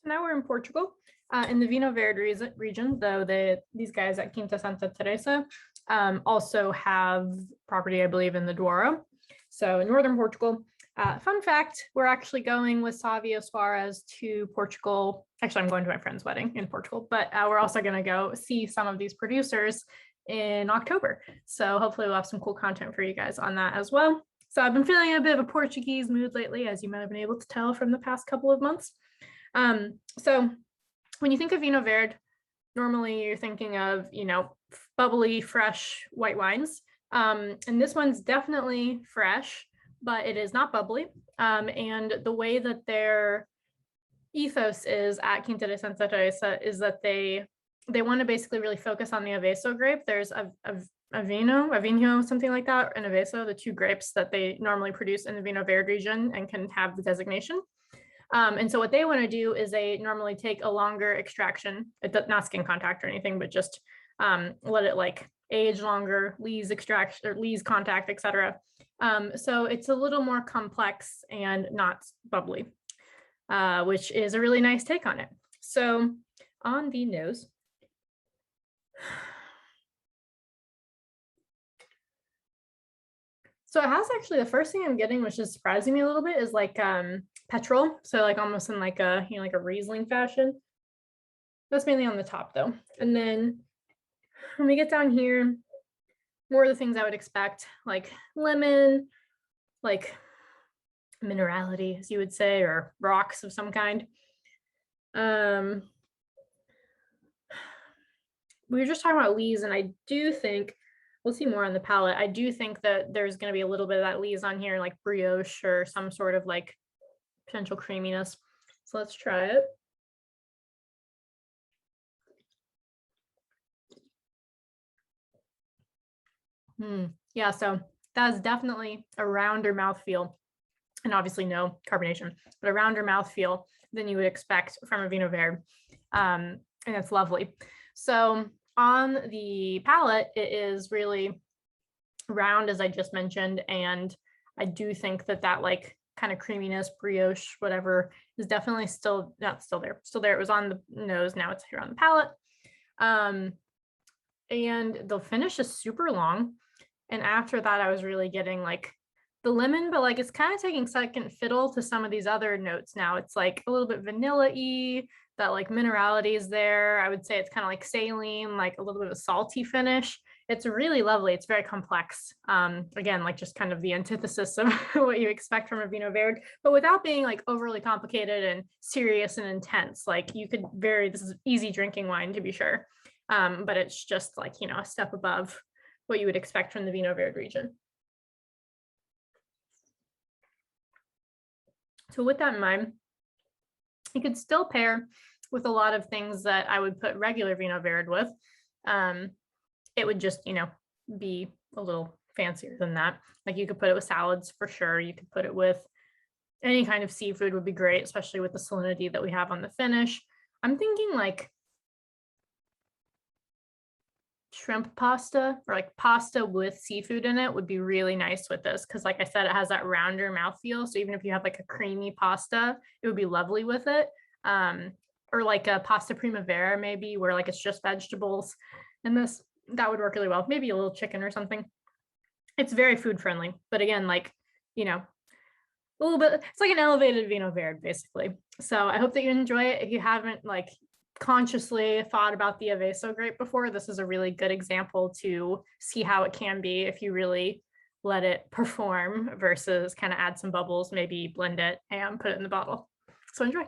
Now we're in Portugal, in the Vinho Verde region, though these guys at Quinta Santa Teresa also have property, I believe, in the Douro. So in northern Portugal. Fun fact, we're actually going with Savi as far as to Portugal. Actually, I'm going to my friend's wedding in Portugal, but we're also going to go see some of these producers in October. So hopefully we'll have some cool content for you guys on that as well. So I've been feeling a bit of a Portuguese mood lately, as you might have been able to tell from the past couple of months. So when you think of Vinho Verde, normally you're thinking of, bubbly, fresh white wines. And this one's definitely fresh, but it is not bubbly. And the way that their ethos is at Quinta de Santa Teresa is that they want to basically really focus on the Avesso grape. There's a Vinho, something like that, and Avesso, the two grapes that they normally produce in the Vinho Verde region and can have the designation. And so what they want to do is they normally take a longer extraction, not skin contact or anything, but just let it like age longer, lees extraction or lees contact, etc. So it's a little more complex and not bubbly, which is a really nice take on it. So on the nose, so it has actually, the first thing I'm getting, which is surprising me a little bit, is like petrol. So like almost in like a, like a Riesling fashion. That's mainly on the top though. And then when we get down here, more of the things I would expect, like lemon, like minerality, as you would say, or rocks of some kind. We were just talking about lees, and I do think, we'll see more on the palate. I do think that there's going to be a little bit of that lees on here, like brioche or some sort of like potential creaminess. So let's try it. Yeah, so that's definitely a rounder mouthfeel, and obviously no carbonation, but a rounder mouthfeel than you would expect from a Vinho Verde. And it's lovely. So on the palate, it is really round, as I just mentioned, and I do think that like kind of creaminess, brioche, whatever, is definitely still there. It was on the nose, now it's here on the palate. And the finish is super long. And after that, I was really getting like the lemon, but like it's kind of taking second fiddle to some of these other notes now. It's like a little bit vanilla-y, that like minerality is there. I would say it's kind of like saline, like a little bit of a salty finish. It's really lovely. It's very complex. Again, like just kind of the antithesis of what you expect from a Vinho Verde, but without being like overly complicated and serious and intense. Like you could this is easy drinking wine to be sure. But it's just like, a step above what you would expect from the Vinho Verde region. So with that in mind, you could still pair with a lot of things that I would put regular Vinho Verde with. It would just, be a little fancier than that. Like you could put it with salads for sure. You could put it with any kind of seafood would be great, especially with the salinity that we have on the finish. I'm thinking like shrimp pasta, or like pasta with seafood in it, would be really nice with this, because like I said, it has that rounder mouthfeel. So even if you have like a creamy pasta, it would be lovely with it. Or like a pasta primavera, maybe, where like it's just vegetables, and that would work really well. Maybe a little chicken or something. It's very food friendly, but again, like, a little bit, it's like an elevated Vinho Verde basically. So I hope that you enjoy it. If you haven't like consciously thought about the Avesso grape before, this is a really good example to see how it can be if you really let it perform, versus kind of add some bubbles, maybe blend it and put it in the bottle. So enjoy.